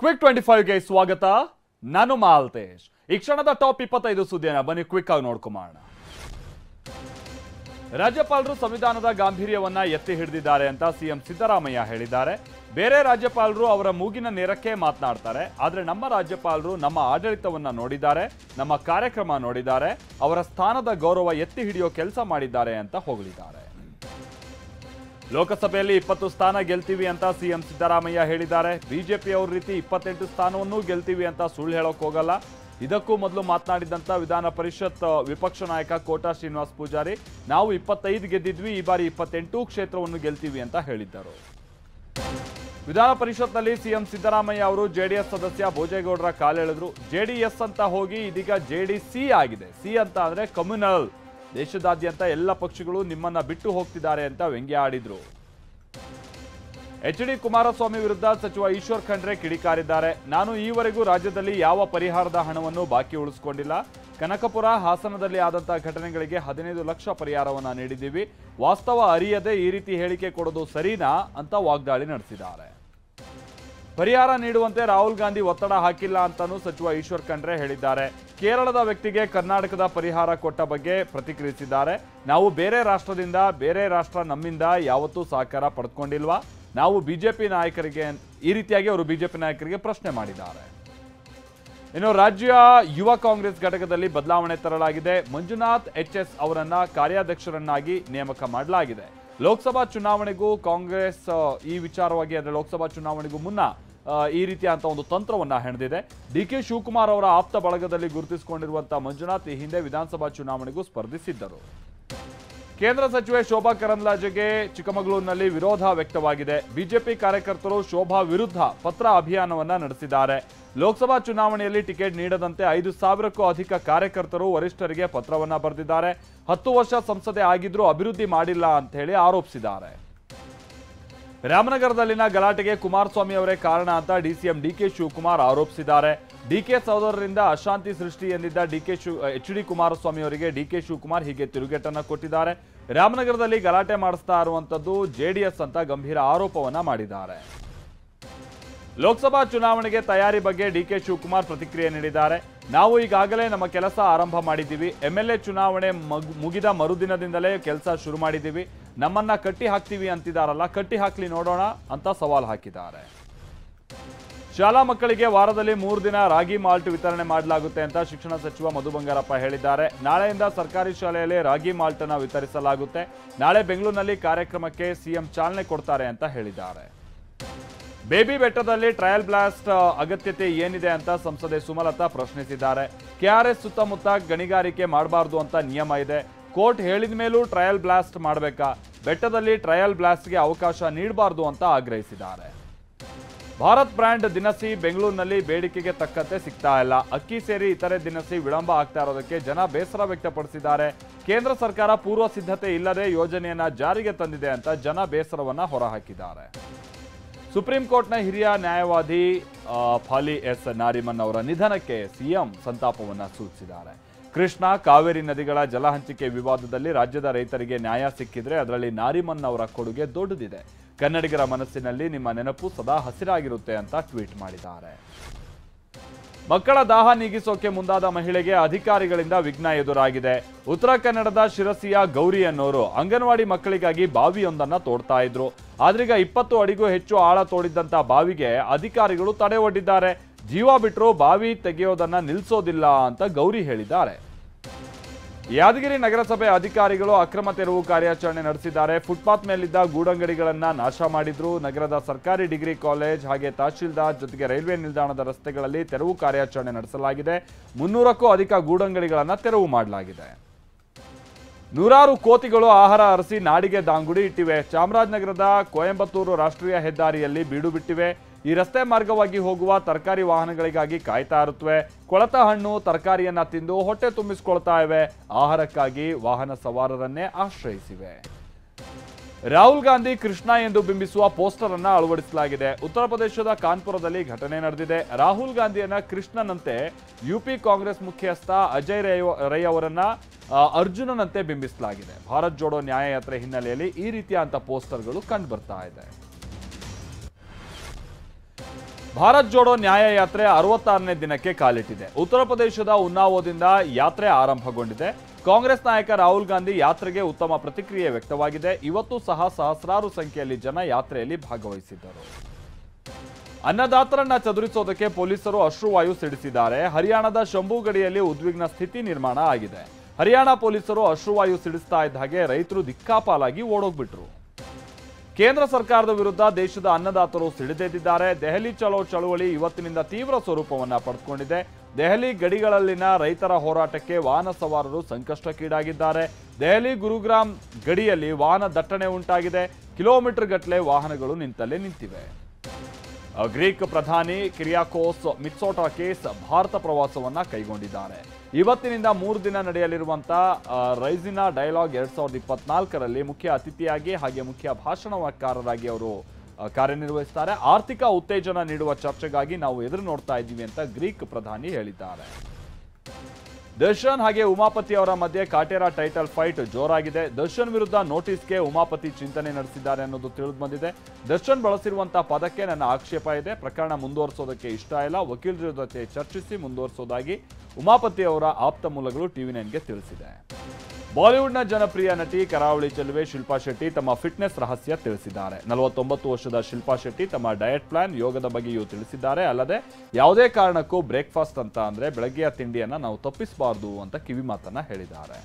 Quick 25ಗೆ ಸ್ವಾಗತ. ನಾನು ಮಾಲ್ತೇಶ್. ಈ ಕ್ಷಣದ ಟಾಪ್ 25 ಸುದ್ದಿಯನ್ನು ಬನ್ನಿ ಕ್ವಿಕ್ ಆಗಿ ನೋಡ್ಕೊಂಬೋಣ. ರಾಜ್ಯಪಾಲರು ಸಂವಿಧಾನದ ಗಾಂಭೀರ್ಯವನ್ನ ಎತ್ತಿ ಹಿಡಿದಿದ್ದಾರೆ ಅಂತ ಸಿಎಂ ಸಿದ್ದರಾಮಯ್ಯ ಹೇಳಿದ್ದಾರೆ. ಬೇರೆ ರಾಜ್ಯಪಾಲರು ಅವರ ಮೂಗಿನ ನೇರಕ್ಕೆ ಮಾತನಾಡ್ತಾರೆ, ಆದರೆ ನಮ್ಮ ರಾಜ್ಯಪಾಲರು ನಮ್ಮ ಆಡಳಿತವನ್ನ ನೋಡಿದ್ದಾರೆ, ನಮ್ಮ ಕಾರ್ಯಕ್ರಮ ನೋಡಿದ್ದಾರೆ, ಅವರ ಸ್ಥಾನದ ಗೌರವ ಎತ್ತಿ ಹಿಡಿಯೋ ಕೆಲಸ ಮಾಡಿದ್ದಾರೆ ಅಂತ ಹೊಗಳಿದ್ದಾರೆ. ಲೋಕಸಭೆಯಲ್ಲಿ 20 ಸ್ಥಾನ ಗೆಲ್ತೀವಿ ಅಂತ ಸಿಎಂ ಸಿದ್ದರಾಮಯ್ಯ ಹೇಳಿದ್ದಾರೆ. ಬಿಜೆಪಿ ಅವ್ರ ರೀತಿ 28 ಸ್ಥಾನವನ್ನು ಗೆಲ್ತೀವಿ ಅಂತ ಸುಳ್ಳು ಹೇಳೋಕ್ ಹೋಗಲ್ಲ. ಇದಕ್ಕೂ ಮೊದಲು ಮಾತನಾಡಿದಂತ ವಿಧಾನ ಪರಿಷತ್ ವಿಪಕ್ಷ ನಾಯಕ ಕೋಟಾ ಶ್ರೀನಿವಾಸ್ ಪೂಜಾರಿ, ನಾವು 25 ಗೆದ್ದಿದ್ವಿ, ಈ ಬಾರಿ 28 ಕ್ಷೇತ್ರವನ್ನು ಗೆಲ್ತೀವಿ ಅಂತ ಹೇಳಿದ್ದರು. ವಿಧಾನ ಪರಿಷತ್ನಲ್ಲಿ ಸಿಎಂ ಸಿದ್ದರಾಮಯ್ಯ ಅವರು ಜೆಡಿಎಸ್ ಸದಸ್ಯ ಭೋಜೇಗೌಡರ ಕಾಲೆಳೆದ್ರು. ಜೆಡಿಎಸ್ ಅಂತ ಹೋಗಿ ಇದೀಗ ಜೆಡಿಸಿ ಆಗಿದೆ. ಸಿ ಅಂತ ಅಂದ್ರೆ ಕಮ್ಯುನಲ್. ದೇಶದಾದ್ಯಂತ ಎಲ್ಲ ಪಕ್ಷಗಳು ನಿಮ್ಮನ್ನ ಬಿಟ್ಟು ಹೋಗ್ತಿದ್ದಾರೆ ಅಂತ ವ್ಯಂಗ್ಯ ಆಡಿದ್ರು. ಎಚ್.ಡಿ. ಕುಮಾರಸ್ವಾಮಿ ವಿರುದ್ಧ ಸಚಿವ ಈಶ್ವರ್ ಖಂಡ್ರೆ ಕಿಡಿಕಾರಿದ್ದಾರೆ. ನಾನು ಈವರೆಗೂ ರಾಜ್ಯದಲ್ಲಿ ಯಾವ ಪರಿಹಾರದ ಹಣವನ್ನು ಬಾಕಿ ಉಳಿಸಿಕೊಂಡಿಲ್ಲ. ಕನಕಪುರ, ಹಾಸನದಲ್ಲಿ ಆದಂತಹ ಘಟನೆಗಳಿಗೆ 15 ಲಕ್ಷ ಪರಿಹಾರವನ್ನ ನೀಡಿದ್ದೀವಿ. ವಾಸ್ತವ ಅರಿಯದೆ ಈ ರೀತಿ ಹೇಳಿಕೆ ಕೊಡೋದು ಸರಿನಾ ಅಂತ ವಾಗ್ದಾಳಿ ನಡೆಸಿದ್ದಾರೆ. ಪರಿಹಾರ ನೀಡುವಂತೆ ರಾಹುಲ್ ಗಾಂಧಿ ಒತ್ತಡ ಹಾಕಿಲ್ಲ ಅಂತಾನೂ ಸಚಿವ ಈಶ್ವರ್ ಖಂಡ್ರೆ ಹೇಳಿದ್ದಾರೆ. ಕೇರಳದ ವ್ಯಕ್ತಿಗೆ ಕರ್ನಾಟಕದ ಪರಿಹಾರ ಕೊಟ್ಟ ಬಗ್ಗೆ ಪ್ರತಿಕ್ರಿಯಿಸಿದ್ದಾರೆ. ನಾವು ಬೇರೆ ರಾಷ್ಟ್ರದಿಂದ, ಬೇರೆ ರಾಷ್ಟ್ರ ನಮ್ಮಿಂದ ಯಾವತ್ತೂ ಸಹಕಾರ ಪಡೆದುಕೊಂಡಿಲ್ವಾ? ನಾವು ಬಿಜೆಪಿ ನಾಯಕರಿಗೆ, ಈ ರೀತಿಯಾಗಿ ಅವರು ಬಿಜೆಪಿ ನಾಯಕರಿಗೆ ಪ್ರಶ್ನೆ ಮಾಡಿದ್ದಾರೆ. ಇನ್ನು ರಾಜ್ಯ ಯುವ ಕಾಂಗ್ರೆಸ್ ಘಟಕದಲ್ಲಿ ಬದಲಾವಣೆ ತರಲಾಗಿದೆ. ಮಂಜುನಾಥ್ ಎಚ್.ಎಸ್. ಅವರನ್ನ ಕಾರ್ಯಾಧ್ಯಕ್ಷರನ್ನಾಗಿ ನೇಮಕ ಮಾಡಲಾಗಿದೆ. ಲೋಕಸಭಾ ಚುನಾವಣೆಗೂ ಕಾಂಗ್ರೆಸ್ ಈ ವಿಚಾರವಾಗಿ, ಅಂದರೆ ಲೋಕಸಭಾ ಚುನಾವಣೆಗೂ ಮುನ್ನ ಈ ರೀತಿಯಾದಂಥ ಒಂದು ತಂತ್ರವನ್ನ ಹೆಣೆದಿದೆ. ಡಿ.ಕೆ. ಶಿವಕುಮಾರ್ ಅವರ ಆಪ್ತ ಬಳಗದಲ್ಲಿ ಗುರುತಿಸಿಕೊಂಡಿರುವಂತಹ ಮಂಜುನಾಥ್ ಈ ಹಿಂದೆ ವಿಧಾನಸಭಾ ಚುನಾವಣೆಗೂ ಸ್ಪರ್ಧಿಸಿದ್ದರು. ಕೇಂದ್ರ ಸಚಿವೆ ಶೋಭಾ ಕರಂದ್ಲಾಜೆಗೆ ಚಿಕ್ಕಮಗಳೂರಿನಲ್ಲಿ ವಿರೋಧ ವ್ಯಕ್ತವಾಗಿದೆ. ಬಿಜೆಪಿ ಕಾರ್ಯಕರ್ತರು ಶೋಭಾ ವಿರುದ್ಧ ಪತ್ರ ಅಭಿಯಾನವನ್ನ ನಡೆಸಿದ್ದಾರೆ. ಲೋಕಸಭಾ ಚುನಾವಣೆಯಲ್ಲಿ ಟಿಕೆಟ್ ನೀಡದಂತೆ 5,000ಕ್ಕೂ ಅಧಿಕ ಕಾರ್ಯಕರ್ತರು ವರಿಷ್ಠರಿಗೆ ಪತ್ರವನ್ನ ಬರೆದಿದ್ದಾರೆ. 10 ವರ್ಷ ಸಂಸದೆ ಆಗಿದ್ರೂ ಅಭಿವೃದ್ಧಿ ಮಾಡಿಲ್ಲ ಅಂತ ಹೇಳಿ ಆರೋಪಿಸಿದ್ದಾರೆ. ರಾಮನಗರದಲ್ಲಿನ ಗಲಾಟೆಗೆ ಕುಮಾರಸ್ವಾಮಿ ಅವರೇ ಕಾರಣ ಅಂತ ಡಿಸಿಎಂ ಡಿ.ಕೆ. ಶಿವಕುಮಾರ್ ಆರೋಪಿಸಿದ್ದಾರೆ. ಡಿಕೆ ಸಹೋದರರಿಂದ ಅಶಾಂತಿ ಸೃಷ್ಟಿ ಎಂದಿದ್ದ ಎಚ್.ಡಿ. ಕುಮಾರಸ್ವಾಮಿ ಅವರಿಗೆ ಡಿ.ಕೆ. ಶಿವಕುಮಾರ್ ಹೀಗೆ ತಿರುಗೇಟನ್ನ ಕೊಟ್ಟಿದ್ದಾರೆ. ರಾಮನಗರದಲ್ಲಿ ಗಲಾಟೆ ಮಾಡಿಸ್ತಾ ಇರುವಂತದ್ದು ಜೆಡಿಎಸ್ ಅಂತ ಗಂಭೀರ ಆರೋಪವನ್ನ ಮಾಡಿದ್ದಾರೆ. ಲೋಕಸಭಾ ಚುನಾವಣೆಗೆ ತಯಾರಿ ಬಗ್ಗೆ ಡಿ.ಕೆ. ಶಿವಕುಮಾರ್ ಪ್ರತಿಕ್ರಿಯೆ ನೀಡಿದ್ದಾರೆ. ನಾವು ಈಗಾಗಲೇ ನಮ್ಮ ಕೆಲಸ ಆರಂಭ ಮಾಡಿದ್ದೀವಿ. ಎಂಎಲ್ಎ ಚುನಾವಣೆ ಮುಗಿದ ಮರುದಿನದಿಂದಲೇ ಕೆಲಸ ಶುರು ಮಾಡಿದ್ದೀವಿ. ನಮ್ಮನ್ನ ಕಟ್ಟಿ ಹಾಕ್ತೀವಿ ಅಂತಿದಾರಲ್ಲ, ಕಟ್ಟಿ ಹಾಕ್ಲಿ ನೋಡೋಣ ಅಂತ ಸವಾಲ್ ಹಾಕಿದ್ದಾರೆ. ಶಾಲಾ ಮಕ್ಕಳಿಗೆ ವಾರದಲ್ಲಿ 3 ದಿನ ರಾಗಿ ಮಾಲ್ಟ್ ವಿತರಣೆ ಮಾಡಲಾಗುತ್ತೆ ಅಂತ ಶಿಕ್ಷಣ ಸಚಿವ ಮಧು ಬಂಗಾರಪ್ಪ ಹೇಳಿದ್ದಾರೆ. ನಾಳೆಯಿಂದ ಸರ್ಕಾರಿ ಶಾಲೆಯಲ್ಲಿ ರಾಗಿ ಮಾಲ್ಟ್ ಅನ್ನು ವಿತರಿಸಲಾಗುತ್ತೆ. ನಾಳೆ ಬೆಂಗಳೂರಿನಲ್ಲಿ ಕಾರ್ಯಕ್ರಮಕ್ಕೆ ಸಿಎಂ ಚಾಲನೆ ಕೊಡ್ತಾರೆ ಅಂತ ಹೇಳಿದ್ದಾರೆ. ಬೇಬಿ ಬೆಟ್ಟದಲ್ಲಿ ಟ್ರಯಲ್ ಬ್ಲಾಸ್ಟ್ ಅಗತ್ಯತೆ ಏನಿದೆ ಅಂತ ಸಂಸದೆ ಸುಮಲತಾ ಪ್ರಶ್ನಿಸಿದ್ದಾರೆ. ಕೆಆರ್ಎಸ್ ಸುತ್ತಮುತ್ತ ಗಣಿಗಾರಿಕೆ ಮಾಡಬಾರ್ದು ಅಂತ ನಿಯಮ ಇದೆ. ಕೋರ್ಟ್ ಹೇಳಿದ ಮೇಲೂ ಟ್ರಯಲ್ ಬ್ಲಾಸ್ಟ್ ಮಾಡಬೇಕಾ? ಬೆಟ್ಟದಲ್ಲಿ ಟ್ರಯಲ್ ಬ್ಲಾಸ್ಟ್ಗೆ ಅವಕಾಶ ನೀಡಬಾರ್ದು ಅಂತ ಆಗ್ರಹಿಸಿದ್ದಾರೆ. ಭಾರತ್ ಬ್ರ್ಯಾಂಡ್ ದಿನಸಿ ಬೆಂಗಳೂರಿನಲ್ಲಿ ಬೇಡಿಕೆಗೆ ತಕ್ಕಂತೆ ಸಿಗ್ತಾ ಇಲ್ಲ. ಅಕ್ಕಿ ಸೇರಿ ಇತರೆ ದಿನಸಿ ವಿಳಂಬ ಆಗ್ತಾ ಇರೋದಕ್ಕೆ ಜನ ಬೇಸರ ವ್ಯಕ್ತಪಡಿಸಿದ್ದಾರೆ. ಕೇಂದ್ರ ಸರ್ಕಾರ ಪೂರ್ವ ಸಿದ್ಧತೆ ಇಲ್ಲದೆ ಯೋಜನೆಯನ್ನ ಜಾರಿಗೆ ತಂದಿದೆ ಅಂತ ಜನ ಬೇಸರವನ್ನ ಹೊರಹಾಕಿದ್ದಾರೆ. ಸುಪ್ರೀಂ ಕೋರ್ಟ್ನ ಹಿರಿಯ ನ್ಯಾಯವಾದಿ ಫಾಲಿ ಎಸ್ ನಾರಿಮನ್ ಅವರ ನಿಧನಕ್ಕೆ ಸಿಎಂ ಸಂತಾಪವನ್ನ ಸೂಚಿಸಿದ್ದಾರೆ. ಕೃಷ್ಣಾ ಕಾವೇರಿ ನದಿಗಳ ಜಲ ಹಂಚಿಕೆ ವಿವಾದದಲ್ಲಿ ರಾಜ್ಯದ ರೈತರಿಗೆ ನ್ಯಾಯ ಸಿಕ್ಕಿದ್ರೆ ಅದರಲ್ಲಿ ನಾರಿಮನ್ ಅವರ ಕೊಡುಗೆ ದೊಡ್ಡದಿದೆ. ಕನ್ನಡಿಗರ ಮನಸ್ಸಿನಲ್ಲಿ ನಿಮ್ಮ ನೆನಪು ಸದಾ ಹಸಿರಾಗಿರುತ್ತೆ ಅಂತ ಟ್ವೀಟ್ ಮಾಡಿದ್ದಾರೆ. ಮಕ್ಕಳ ದಾಹ ನೀಗಿಸೋಕೆ ಮುಂದಾದ ಮಹಿಳೆಗೆ ಅಧಿಕಾರಿಗಳಿಂದ ವಿಘ್ನ ಎದುರಾಗಿದೆ. ಉತ್ತರ ಕನ್ನಡದ ಶಿರಸಿಯ ಗೌರಿ ಅನ್ನೋರು ಅಂಗನವಾಡಿ ಮಕ್ಕಳಿಗಾಗಿ ಬಾವಿಯೊಂದನ್ನ ತೋಡ್ತಾ ಇದ್ರು. ಆದ್ರೀಗ 20 ಅಡಿಗೂ ಹೆಚ್ಚು ಆಳ ತೋಡಿದ್ದಂತ ಬಾವಿಗೆ ಅಧಿಕಾರಿಗಳು ತಡೆ ಒಡ್ಡಿದ್ದಾರೆ. ಜೀವ ಬಿಟ್ಟರು ಬಾವಿ ತೆಗೆಯೋದನ್ನ ನಿಲ್ಲಿಸೋದಿಲ್ಲ ಅಂತ ಗೌರಿ ಹೇಳಿದ್ದಾರೆ. ಯಾದಗಿರಿ ನಗರಸಭೆ ಅಧಿಕಾರಿಗಳು ಅಕ್ರಮ ತೆರವು ಕಾರ್ಯಾಚರಣೆ ನಡೆಸಿದ್ದಾರೆ. ಫುಟ್ಪಾತ್ ಮೇಲಿದ್ದ ಗೂಡಂಗಡಿಗಳನ್ನ ನಾಶ ಮಾಡಿದ್ರು. ನಗರದ ಸರ್ಕಾರಿ ಡಿಗ್ರಿ ಕಾಲೇಜ್ ಹಾಗೆ ತಹಶೀಲ್ದಾರ್ ಜೊತೆಗೆ ರೈಲ್ವೆ ನಿಲ್ದಾಣದ ರಸ್ತೆಗಳಲ್ಲಿ ತೆರವು ಕಾರ್ಯಾಚರಣೆ ನಡೆಸಲಾಗಿದೆ. 300ಕ್ಕೂ ಅಧಿಕ ಗೂಡಂಗಡಿಗಳನ್ನ ತೆರವು ಮಾಡಲಾಗಿದೆ. ನೂರಾರು ಕೋತಿಗಳು ಆಹಾರ ಅರಸಿ ನಾಡಿಗೆ ದಾಂಗುಡಿ ಇಟ್ಟಿವೆ. ಚಾಮರಾಜನಗರದ ಕೊಯಂಬತ್ತೂರು ರಾಷ್ಟ್ರೀಯ ಹೆದ್ದಾರಿಯಲ್ಲಿ ಬೀಡು ಬಿಟ್ಟಿವೆ. ಈ ರಸ್ತೆ ಮಾರ್ಗವಾಗಿ ಹೋಗುವ ತರಕಾರಿ ವಾಹನಗಳಿಗಾಗಿ ಕಾಯ್ತಾ ಇರುತ್ತವೆ. ಕೊಳೆತ ಹಣ್ಣು ತರಕಾರಿಯನ್ನ ತಿಂದು ಹೊಟ್ಟೆ ತುಂಬಿಸಿಕೊಳ್ತಾ ಇವೆ. ಆಹಾರಕ್ಕಾಗಿ ವಾಹನ ಸವಾರರನ್ನೇ ಆಶ್ರಯಿಸಿವೆ. ರಾಹುಲ್ ಗಾಂಧಿ ಕೃಷ್ಣ ಎಂದು ಬಿಂಬಿಸುವ ಪೋಸ್ಟರ್ ಅನ್ನ ಅಳವಡಿಸಲಾಗಿದೆ. ಉತ್ತರ ಪ್ರದೇಶದ ಕಾನ್ಪುರದಲ್ಲಿ ಘಟನೆ ನಡೆದಿದೆ. ರಾಹುಲ್ ಗಾಂಧಿಯನ್ನ ಕೃಷ್ಣನಂತೆ, ಯುಪಿ ಕಾಂಗ್ರೆಸ್ ಮುಖ್ಯಸ್ಥ ಅಜಯ್ ರೈ ಅವರನ್ನ ಅರ್ಜುನನಂತೆ ಬಿಂಬಿಸಲಾಗಿದೆ. ಭಾರತ್ ಜೋಡೋ ನ್ಯಾಯಯಾತ್ರೆ ಹಿನ್ನೆಲೆಯಲ್ಲಿ ಈ ರೀತಿಯಾದಂಥ ಪೋಸ್ಟರ್ಗಳು ಕಂಡು ಬರ್ತಾ ಇದೆ. ಭಾರತ್ ಜೋಡೋ ನ್ಯಾಯ ಯಾತ್ರೆ 66ನೇ ದಿನಕ್ಕೆ ಕಾಲಿಟ್ಟಿದೆ. ಉತ್ತರ ಪ್ರದೇಶದ ಉನ್ನಾವೋದಿಂದ ಯಾತ್ರೆ ಆರಂಭಗೊಂಡಿದೆ. ಕಾಂಗ್ರೆಸ್ ನಾಯಕ ರಾಹುಲ್ ಗಾಂಧಿ ಯಾತ್ರೆಗೆ ಉತ್ತಮ ಪ್ರತಿಕ್ರಿಯೆ ವ್ಯಕ್ತವಾಗಿದೆ. ಇವತ್ತು ಸಹ ಸಹಸ್ರಾರು ಸಂಖ್ಯೆಯಲ್ಲಿ ಜನ ಯಾತ್ರೆಯಲ್ಲಿ ಭಾಗವಹಿಸಿದ್ದರು. ಅನ್ನದಾತರನ್ನ ಚದುರಿಸೋದಕ್ಕೆ ಪೊಲೀಸರು ಅಶ್ರುವಾಯು ಸಿಡಿಸಿದ್ದಾರೆ. ಹರಿಯಾಣದ ಶಂಭು ಗಡಿಯಲ್ಲಿ ಉದ್ವಿಗ್ನ ಸ್ಥಿತಿ ನಿರ್ಮಾಣ ಆಗಿದೆ. ಹರಿಯಾಣ ಪೊಲೀಸರು ಅಶ್ರುವಾಯು ಸಿಡಿಸ್ತಾ ಇದ್ದ ಹಾಗೆ ರೈತರು ದಿಕ್ಕಾಪಾಲಾಗಿ ಓಡೋಗ್ಬಿಟ್ರು. ಕೇಂದ್ರ ಸರ್ಕಾರದ ವಿರುದ್ಧ ದೇಶದ ಅನ್ನದಾತರು ಸಿಡಿದೆದ್ದಿದ್ದಾರೆ. ದೆಹಲಿ ಚಲೋ ಚಳುವಳಿ ಇವತ್ತಿನಿಂದ ತೀವ್ರ ಸ್ವರೂಪವನ್ನ ಪಡೆದುಕೊಂಡಿದೆ. ದೆಹಲಿ ಗಡಿಗಳಲ್ಲಿನ ರೈತರ ಹೋರಾಟಕ್ಕೆ ವಾಹನ ಸವಾರರು ಸಂಕಷ್ಟಕ್ಕೀಡಾಗಿದ್ದಾರೆ. ದೆಹಲಿ ಗುರುಗ್ರಾಮ್ ಗಡಿಯಲ್ಲಿ ವಾಹನ ದಟ್ಟಣೆ ಉಂಟಾಗಿದೆ. ಕಿಲೋಮೀಟರ್ ಗಟ್ಟಲೆ ವಾಹನಗಳು ನಿಂತಲ್ಲೇ ನಿಂತಿವೆ. ಗ್ರೀಕ್ ಪ್ರಧಾನಿ ಕಿರಿಯಾಕೋಸ್ ಮಿತ್ಸೋಟಾಕಿಸ್ ಭಾರತ ಪ್ರವಾಸವನ್ನ ಕೈಗೊಂಡಿದ್ದಾರೆ. ಇವತ್ತಿನಿಂದ 3 ದಿನ ನಡೆಯಲಿರುವಂತಹ ರೈಸಿನಾ ಡೈಲಾಗ್ 2024ರಲ್ಲಿ ಮುಖ್ಯ ಅತಿಥಿಯಾಗಿ ಹಾಗೆ ಮುಖ್ಯ ಭಾಷಣಕಾರರಾಗಿ ಅವರು ಕಾರ್ಯನಿರ್ವಹಿಸುತ್ತಾರೆ. ಆರ್ಥಿಕ ಉತ್ತೇಜನ ನೀಡುವ ಚರ್ಚೆಗಾಗಿ ನಾವು ಎದುರು ನೋಡ್ತಾ ಇದ್ದೀವಿ ಅಂತ ಗ್ರೀಕ್ ಪ್ರಧಾನಿ ಹೇಳಿದ್ದಾರೆ. ದರ್ಶನ್ ಹಾಗೆ ಉಮಾಪತಿ ಅವರ ಮಧ್ಯೆ ಕಾಟೇರ ಟೈಟಲ್ ಫೈಟ್ ಜೋರಾಗಿದೆ. ದರ್ಶನ್ ವಿರುದ್ಧ ನೋಟಿಸ್ಗೆ ಉಮಾಪತಿ ಚಿಂತನೆ ನಡೆಸಿದ್ದಾರೆ ಅನ್ನೋದು ತಿಳಿದು ಬಂದಿದೆ. ದರ್ಶನ್ ಬಳಸಿರುವಂತಹ ಪದಕ್ಕೆ ನನ್ನ ಆಕ್ಷೇಪ ಇದೆ. ಪ್ರಕರಣ ಮುಂದುವರಿಸೋದಕ್ಕೆ ಇಷ್ಟ ಇಲ್ಲ. ವಕೀಲರ ಜೊತೆ ಚರ್ಚಿಸಿ ಮುಂದುವರಿಸೋದಾಗಿ ಉಮಾಪತಿ ಅವರ ಆಪ್ತ ಮೂಲಗಳು ಟಿವಿ9ಗೆ ತಿಳಿಸಿದೆ. ಬಾಲಿವುಡ್ನ ಜನಪ್ರಿಯ ನಟಿ ಕರಾವಳಿ ಚೆಲುವೆ ಶಿಲ್ಪಾ ಶೆಟ್ಟಿ ತಮ್ಮ ಫಿಟ್ನೆಸ್ ರಹಸ್ಯ ತಿಳಿಸಿದ್ದಾರೆ. 49 ವರ್ಷದ ಶಿಲ್ಪಾ ಶೆಟ್ಟಿ ತಮ್ಮ ಡಯಟ್ ಪ್ಲಾನ್ ಯೋಗದ ಬಗ್ಗೆಯೂ ತಿಳಿಸಿದ್ದಾರೆ. ಅಲ್ಲದೆ ಯಾವುದೇ ಕಾರಣಕ್ಕೂ ಬ್ರೇಕ್ಫಾಸ್ಟ್ ಅಂತ ಅಂದ್ರೆ ಬೆಳಗ್ಗೆಯ ತಿಂಡಿಯನ್ನ ನಾವು ತಪ್ಪಿಸಬಾರದು ಅಂತ ಕಿವಿ ಮಾತನ್ನ ಹೇಳಿದ್ದಾರೆ.